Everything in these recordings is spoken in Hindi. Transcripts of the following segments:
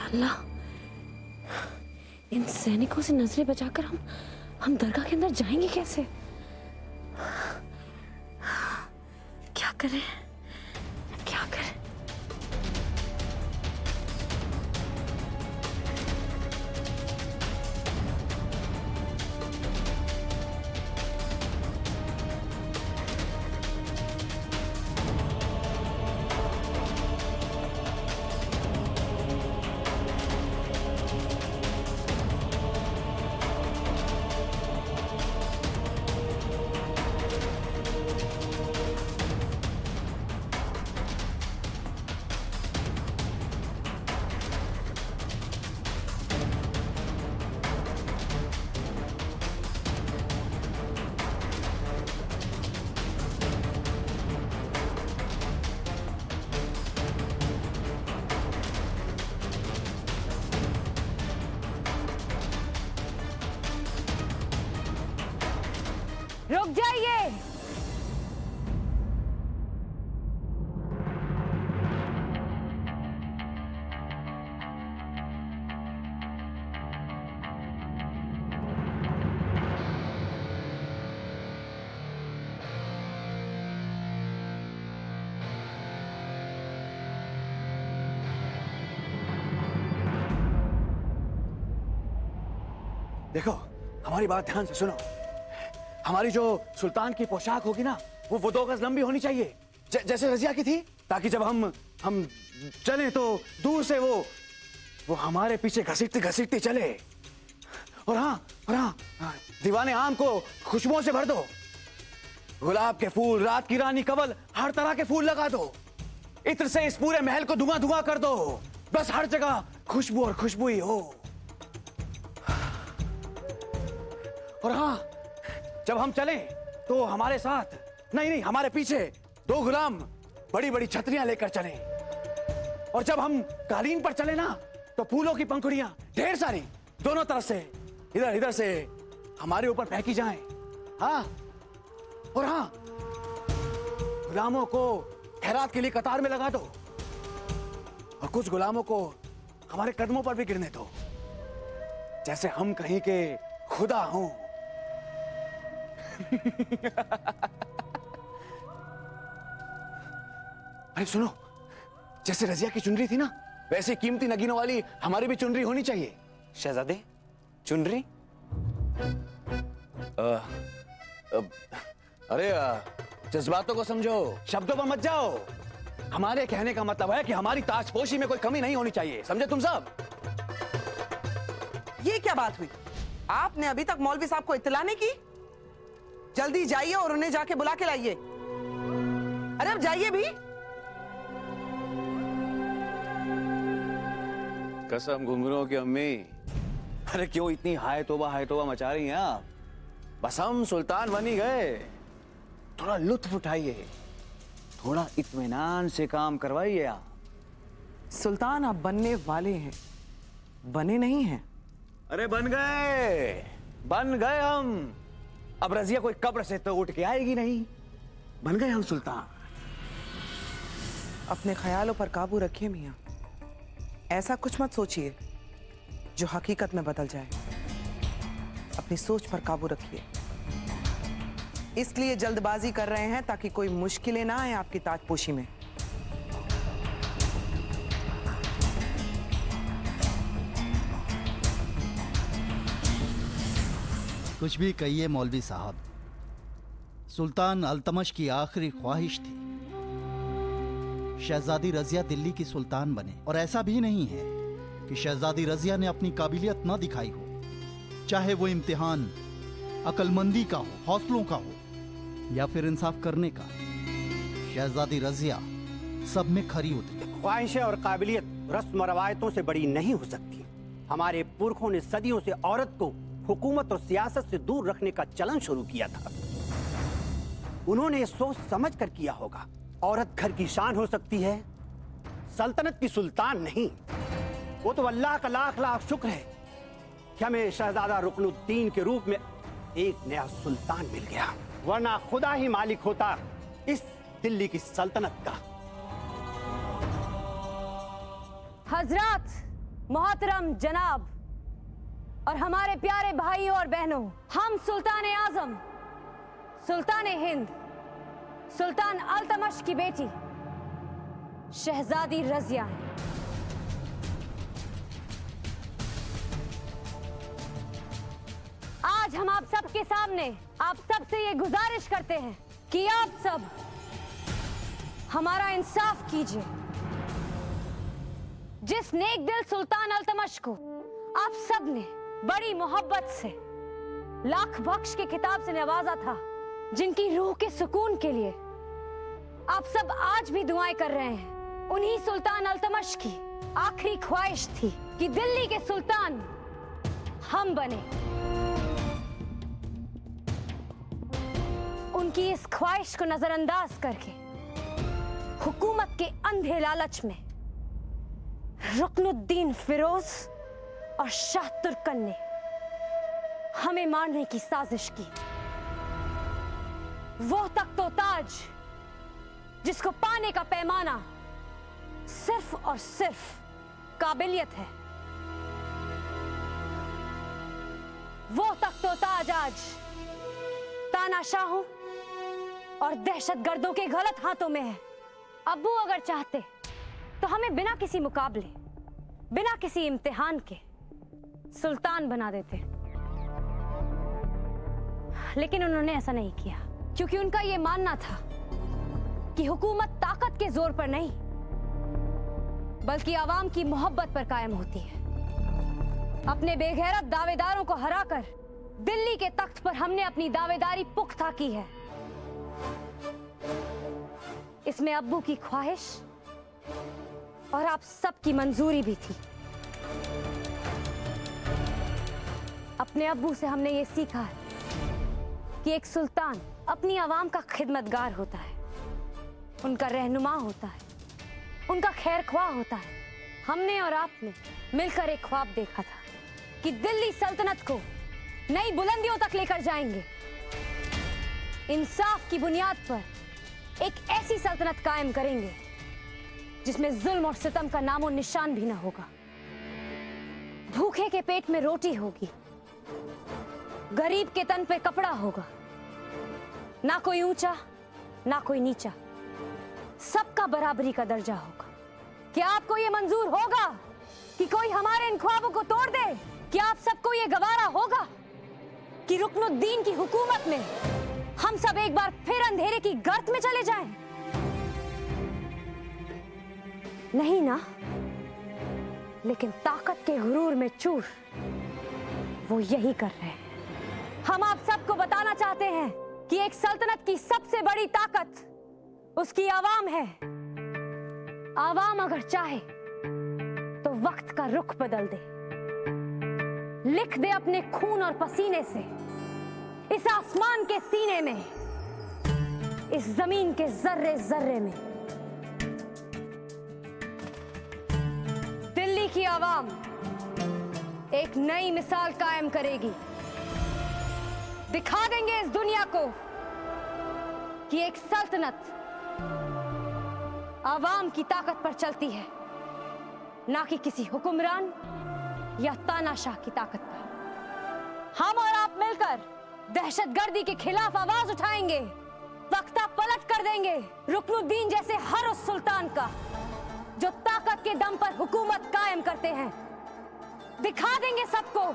अल्लाह, इन सैनिकों से नजरें बचाकर हम दरगाह के अंदर जाएंगे कैसे? क्या करें, क्या करें? रुक जाइए। देखो, हमारी बात ध्यान से सुनो। हमारी जो सुल्तान की पोशाक होगी ना, वो 2 गज लंबी होनी चाहिए, जैसे रजिया की थी, ताकि जब हम चले तो दूर से वो हमारे पीछे घसीटते घसीटते चले। और हाँ, दीवाने आम को खुशबुओं से भर दो। गुलाब के फूल, रात की रानी, कमल, हर तरह के फूल लगा दो। इत्र से इस पूरे महल को धुआं धुआं कर दो। बस हर जगह खुशबू और खुशबू ही हो। और हाँ, जब हम चले तो हमारे साथ नहीं, हमारे पीछे 2 गुलाम बड़ी बड़ी छतरियां लेकर चले। और जब हम कालीन पर चले ना, तो फूलों की पंखुड़ियां ढेर सारी दोनों तरफ से, इधर से हमारे ऊपर फेंकी जाएं। हाँ, और हाँ, गुलामों को खैरात के लिए कतार में लगा दो, और कुछ गुलामों को हमारे कदमों पर भी गिरने दो, जैसे हम कहीं के खुदा हों। अरे सुनो, जैसे रजिया की चुनरी थी ना, वैसे कीमती नगीनों वाली हमारी भी चुनरी होनी चाहिए। शहजादे, चुनरी? अरे जज्बातों को समझो, शब्दों पर मत जाओ। हमारे कहने का मतलब है कि हमारी ताजपोशी में कोई कमी नहीं होनी चाहिए, समझे तुम सब? ये क्या बात हुई? आपने अभी तक मौलवी साहब को इत्तला नहीं की? जल्दी जाइए और उन्हें जाके बुला के लाइए। अरे अब जाइए भी। कसम घुंघरूओं की अम्मी। अरे क्यों इतनी हाय तोबा मचा रही हैं आप? बस हम सुल्तान बन ही गए। थोड़ा लुत्फ उठाइए, थोड़ा इत्मीनान से काम करवाइए आप। सुल्तान आप बनने वाले हैं, बने नहीं हैं। अरे बन गए हम। अब रजिया कोई कब्र से तो उठ के आएगी नहीं। बन गए हम सुल्तान। अपने ख्यालों पर काबू रखिए मियां। ऐसा कुछ मत सोचिए जो हकीकत में बदल जाए। अपनी सोच पर काबू रखिए। इसलिए जल्दबाजी कर रहे हैं ताकि कोई मुश्किलें ना आए आपकी ताजपोशी में। कुछ भी कहिए मौलवी साहब, सुल्तान अल्तमश की आखिरी ख्वाहिश थी शहजादी रजिया दिल्ली की सुल्तान बने। और ऐसा भी नहीं है कि शहजादी रजिया ने अपनी काबिलियत न दिखाई हो, चाहे वो इम्तिहान अक्लमंदी का हो, हौसलों का हो, या फिर इंसाफ करने का। शहजादी रजिया सब में खरी उतरी। ख्वाहिशें और काबिलियत रस्म और रवायतों से बड़ी नहीं हो सकती। हमारे पुरखों ने सदियों से औरत को हुकूमत और सियासत से दूर रखने का चलन शुरू किया था। उन्होंने सोच समझ कर किया होगा। औरत घर की शान हो सकती है, सल्तनत की सुल्तान नहीं। वो तो अल्लाह का लाख लाख शुक्र है कि हमें शहजादा रुकनुद्दीन के रूप में एक नया सुल्तान मिल गया, वरना खुदा ही मालिक होता इस दिल्ली की सल्तनत का। हजरात, मोहतरम जनाब और हमारे प्यारे भाइयों और बहनों, हम सुल्तान आजम, सुल्तान हिंद, सुल्तान अल्तमश की बेटी शहजादी रजिया हैं। आज हम आप सबके सामने आप सबसे ये गुजारिश करते हैं कि आप सब हमारा इंसाफ कीजिए। जिस नेक दिल सुल्तान अल्तमश को आप सब ने बड़ी मोहब्बत से लाख बख्श की किताब से नवाजा था, जिनकी रूह के सुकून के लिए आप सब आज भी दुआएं कर रहे हैं, उन्हीं सुल्तान अल्तमश की आखिरी ख्वाहिश थी कि दिल्ली के सुल्तान हम बने। उनकी इस ख्वाहिश को नजरअंदाज करके हुकूमत के अंधे लालच में रुकनुद्दीन फिरोज और शाह तुर्कन ने हमें मारने की साजिश की। वो तख्तो ताज जिसको पाने का पैमाना सिर्फ और सिर्फ काबिलियत है, वो तख्तो ताज आज तानाशाहों और दहशतगर्दों के गलत हाथों में है। अब्बू अगर चाहते तो हमें बिना किसी मुकाबले, बिना किसी इम्तिहान के सुल्तान बना देते, लेकिन उन्होंने ऐसा नहीं किया, क्योंकि उनका यह मानना था कि हुकूमत ताकत के जोर पर नहीं बल्कि आवाम की मोहब्बत पर कायम होती है। अपने बेगैरत दावेदारों को हराकर दिल्ली के तख्त पर हमने अपनी दावेदारी पुख्ता की है। इसमें अब्बू की ख्वाहिश और आप सबकी मंजूरी भी थी। अपने अब्बू से हमने ये सीखा है कि एक सुल्तान अपनी आवाम का खिदमतगार होता है, उनका रहनुमा होता है, उनका खैर ख्वाह होता है। हमने और आपने मिलकर एक ख्वाब देखा था कि दिल्ली सल्तनत को नई बुलंदियों तक लेकर जाएंगे। इंसाफ की बुनियाद पर एक ऐसी सल्तनत कायम करेंगे जिसमें जुल्म और सितम का नामो निशान भी ना होगा। भूखे के पेट में रोटी होगी, गरीब के तन पे कपड़ा होगा, ना कोई ऊंचा ना कोई नीचा, सबका बराबरी का दर्जा होगा। क्या आपको ये मंजूर होगा कि कोई हमारे इन ख्वाबों को तोड़ दे? क्या आप सबको ये गवारा होगा कि रुकनुद्दीन की हुकूमत में हम सब एक बार फिर अंधेरे की गर्त में चले जाएं? नहीं ना। लेकिन ताकत के गुरूर में चूर वो यही कर रहे हैं। हम आप सबको बताना चाहते हैं कि एक सल्तनत की सबसे बड़ी ताकत उसकी आवाम है। आवाम अगर चाहे तो वक्त का रुख बदल दे, लिख दे अपने खून और पसीने से इस आसमान के सीने में, इस जमीन के जर्रे जर्रे में। दिल्ली की आवाम एक नई मिसाल कायम करेगी। दिखा देंगे इस दुनिया को कि एक सल्तनत आवाम की ताकत पर चलती है, ना कि किसी हुक्मरान या तानाशाह की ताकत पर। हम और आप मिलकर दहशतगर्दी के खिलाफ आवाज उठाएंगे, तख्ता पलट कर देंगे रुकनुद्दीन जैसे हर उस सुल्तान का जो ताकत के दम पर हुकूमत कायम करते हैं। दिखा देंगे सबको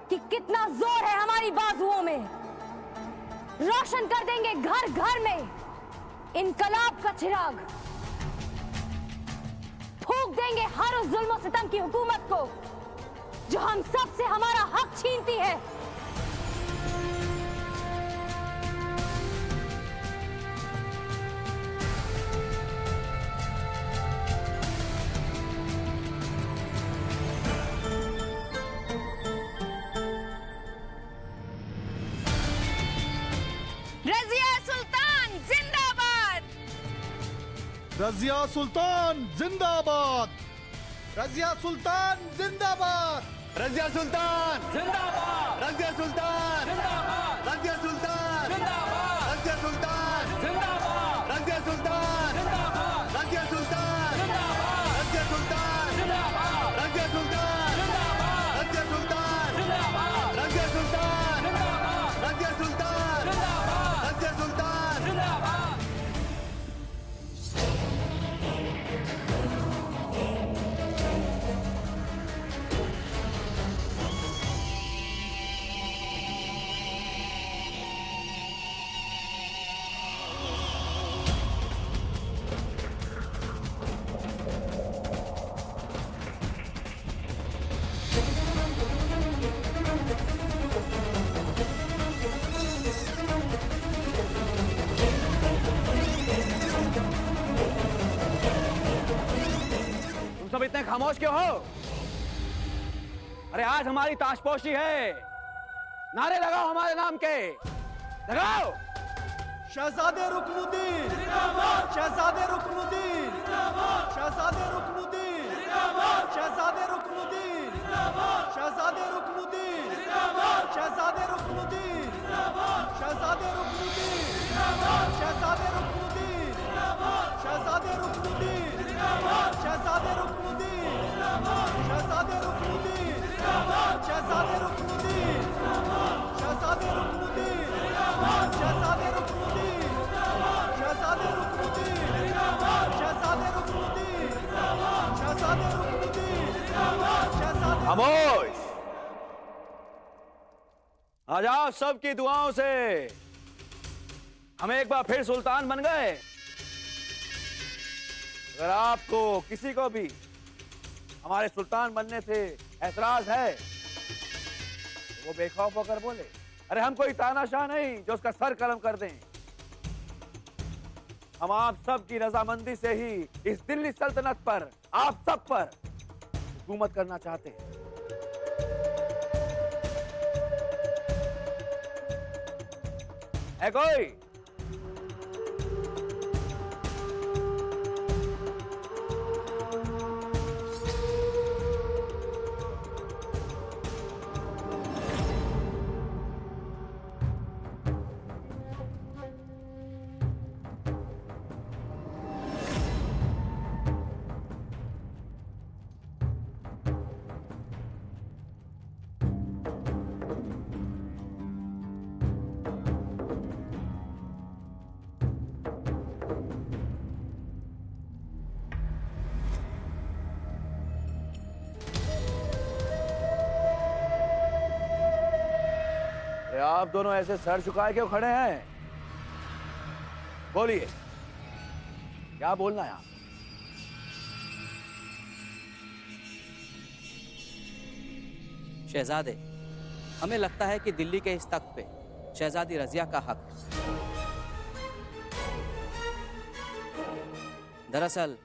कि कितना जोर है हमारी बाजुओं में। रोशन कर देंगे घर घर में इनकलाब का चिराग। फूंक देंगे हर उस जुल्म सितम की हुकूमत को जो हम सब से हमारा हक छीनती है। रजिया सुल्तान जिंदाबाद! रजिया सुल्तान जिंदाबाद! रजिया सुल्तान जिंदाबाद! रजिया सुल्तान जिंदाबाद! रजिया सुल्तान जिंदाबाद! रजिया सुल्तान जिंदाबाद! रजिया सुल्तान जिंदाबाद! रजिया सुल्तान जिंदाबाद! रजिया सुल्तान जिंदाबाद! रजिया सुल्तान जिंदाबाद! रजिया सुल्तान खामोश क्यों हो? अरे आज हमारी ताशपोशी है, नारे लगाओ हमारे नाम के, लगाओ। शहजादे रुकनुद्दीन जिंदाबाद, शहजादे रुकनुद्दीन जिंदाबाद, शहजादे रुकनुद्दीन जिंदाबाद, शहजादे रुकनुद्दीन जिंदाबाद, शहजादे रुकनुद्दीन जिंदाबाद, शहजादे रुकनुद्दीन जिंदाबाद, शहजादे रुकनुद्दीन जिंदाबाद, शहजादे रुकनुद्दीन जिंदाबाद, शहजादे रुकनुद्दीन जिंदाबाद, शहजादे रुकनुद्दीन जिंदाबाद, शहजादे रुकनुद्दीन जिंदाबाद, शहजादे रुकनुद्दीन जिंदाबाद, शहजादे रुकनुद्दीन जिंदाबाद, शहजादे रुकनुद्दीन शहजादे रुकनुद्दीन जिंदाबाद, शहजादे रुकनुद्दीन जिंदाबाद, शहजादे रुकनुद्दीन जिंदाबाद, शहजादे। खामोश। आ जाओ, सबकी दुआओं से हम एक बार फिर सुल्तान बन गए। अगर आपको किसी को भी हमारे सुल्तान बनने से ऐतराज है तो वो बेखौफ होकर बोले। अरे हम कोई तानाशाह नहीं जो उसका सर कलम कर दें। हम आप सब की रजामंदी से ही इस दिल्ली सल्तनत पर, आप सब पर हुकूमत करना चाहते हैं। है कोई? आप दोनों ऐसे सर झुकाए क्यों खड़े हैं? बोलिए, क्या बोलना है आप? शहजादे, हमें लगता है कि दिल्ली के इस तख्त पे शहजादी रजिया का हक है। दरअसल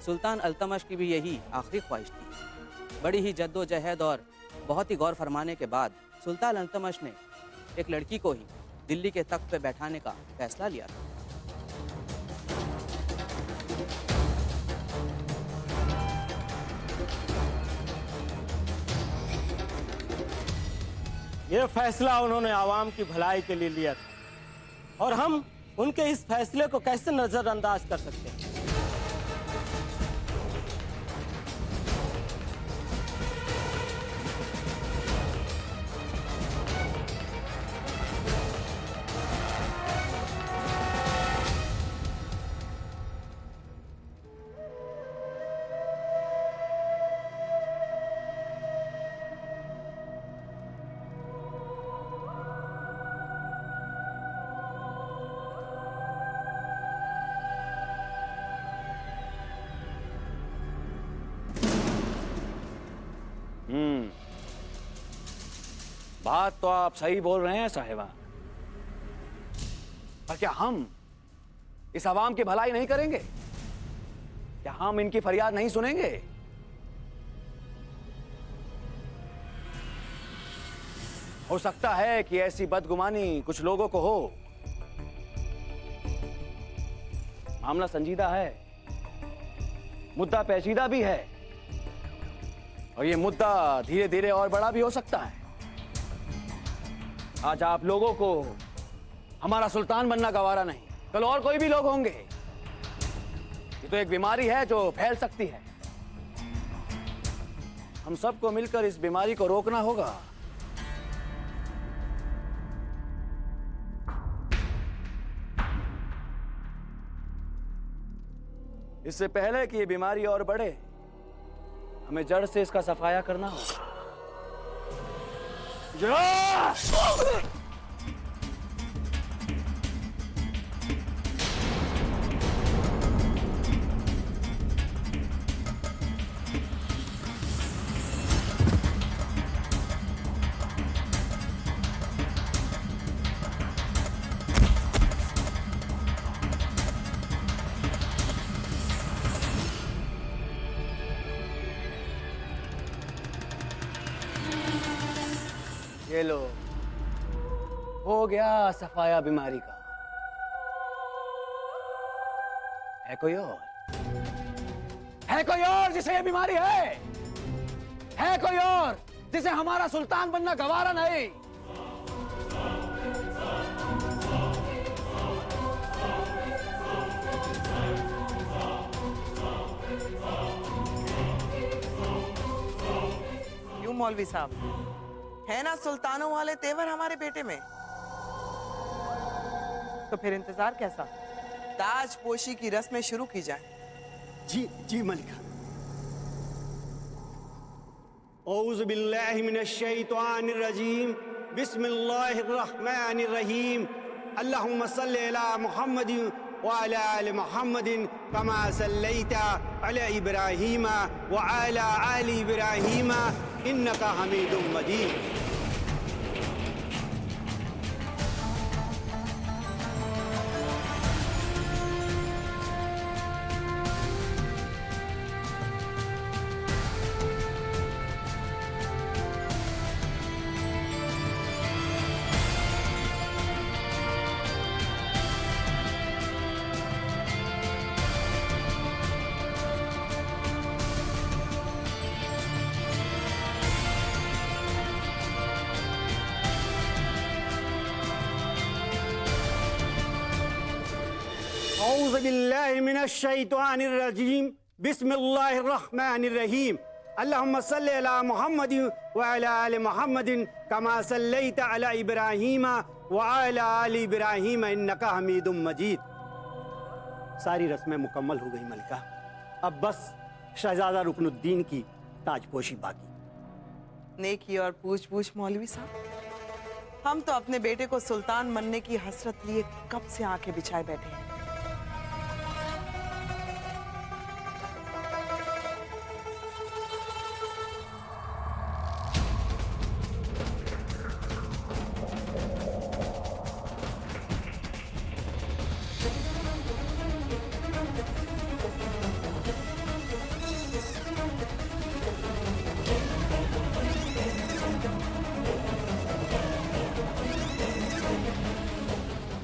सुल्तान अल्तमश की भी यही आखिरी ख्वाहिश थी। बड़ी ही जद्दोजहद और बहुत ही गौर फरमाने के बाद सुल्तान अल्तमश ने एक लड़की को ही दिल्ली के तख्त पे बैठाने का फैसला लिया था। ये फैसला उन्होंने आवाम की भलाई के लिए लिया था और हम उनके इस फैसले को कैसे नजरअंदाज कर सकते हैं? बात तो आप सही बोल रहे हैं साहिबा, पर क्या हम इस आवाम की भलाई नहीं करेंगे? क्या हम इनकी फरियाद नहीं सुनेंगे? हो सकता है कि ऐसी बदगुमानी कुछ लोगों को हो। मामला संजीदा है, मुद्दा पेचीदा भी है और ये मुद्दा धीरे धीरे और बड़ा भी हो सकता है। आज आप लोगों को हमारा सुल्तान बनना गवारा नहीं, कल और कोई भी लोग होंगे। ये तो एक बीमारी है जो फैल सकती है। हम सबको मिलकर इस बीमारी को रोकना होगा। इससे पहले कि ये बीमारी और बढ़े, हमें जड़ से इसका सफाया करना होगा। ये लो, हो गया सफाया बीमारी का। है कोई और? है कोई और जिसे ये बीमारी है? है कोई और जिसे हमारा सुल्तान बनना गवारा नहीं? क्यों मौलवी साहब, है ना सुल्तानों वाले तेवर हमारे बेटे में? तो फिर इंतजार कैसा? ताजपोशी की रस्में शुरू की जाए। जी जी मलिका। औज़ु बिल्लाहि मिनश शैतानिर रजीम, बिस्मिल्लाहिर रहमानिर रहीम, अल्लाहुम्मा सल्लि अला मुहम्मदिन व अला आलि मुहम्मदिन कमा सल्लैता अला इब्राहीम व अला आलि इब्राहीम इन्नका हमीदुम मजीद। औज़ु बिल्लाहि मिनश शैतानिर रजीम, बिस्मिल्लाहिर रहमानिर रहीम, अल्लाहुम्मा सल्लि अला मुहम्मदिन व अला आलि मुहम्मदिन कमा सल्लैता अला इब्राहीम व अला आलि इब्राहीम इन्नका हमीदुम मजीद। सारी रस्में मुकम्मल हो गई मलिका। अब बस शहजादा रुकनुद्दीन की ताजपोशी बाकी। नेकी और पूछ पूछ मौलवी साहब, हम तो अपने बेटे को सुल्तान बनने की हसरत लिए कब से आंखें बिछाए बैठे हैं।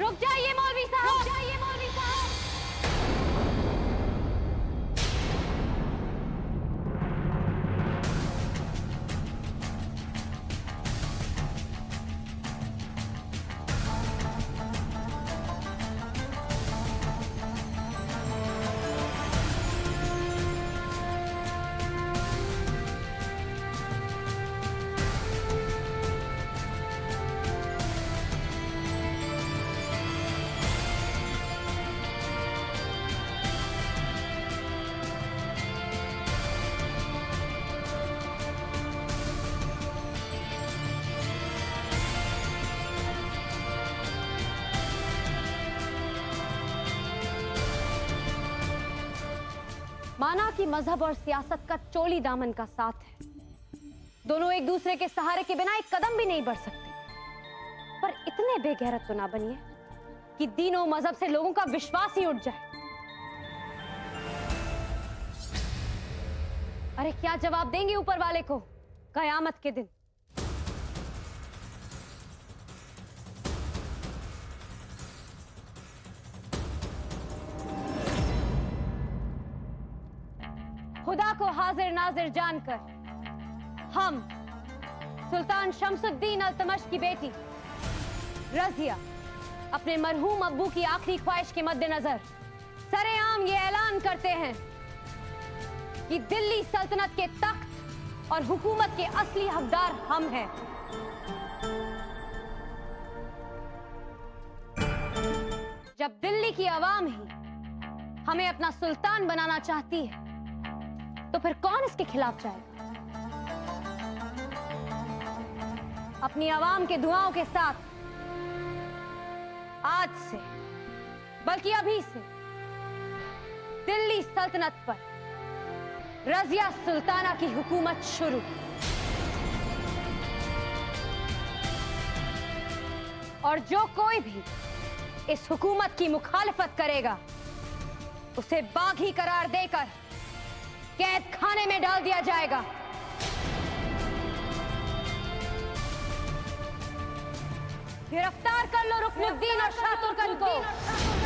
रुक जाइए मौलवी साहब, रुक जाइए मौलवी साहब। माना कि मजहब और सियासत का चोली दामन का साथ है, दोनों एक दूसरे के सहारे के बिना एक कदम भी नहीं बढ़ सकते। पर इतने बेगैरत तो ना बनिए कि दीन और मजहब से लोगों का विश्वास ही उठ जाए। अरे क्या जवाब देंगे ऊपर वाले को कयामत के दिन? खुदा को हाजिर नाजिर जानकर हम सुल्तान शमसुद्दीन अल्तमश की बेटी रजिया अपने मरहूम अब्बू की आखिरी ख्वाहिश के मद्देनजर सरेआम ये ऐलान करते हैं कि दिल्ली सल्तनत के तख्त और हुकूमत के असली हकदार हम हैं। जब दिल्ली की आवाम ही हमें अपना सुल्तान बनाना चाहती है तो फिर कौन इसके खिलाफ जाएगा? अपनी आवाम के दुआओं के साथ आज से, बल्कि अभी से, दिल्ली सल्तनत पर रजिया सुल्ताना की हुकूमत शुरू। और जो कोई भी इस हुकूमत की मुखालिफत करेगा उसे बागी करार देकर कैद खाने में डाल दिया जाएगा। गिरफ्तार कर लो रुकनुद्दीन और शाह तुर्कन को।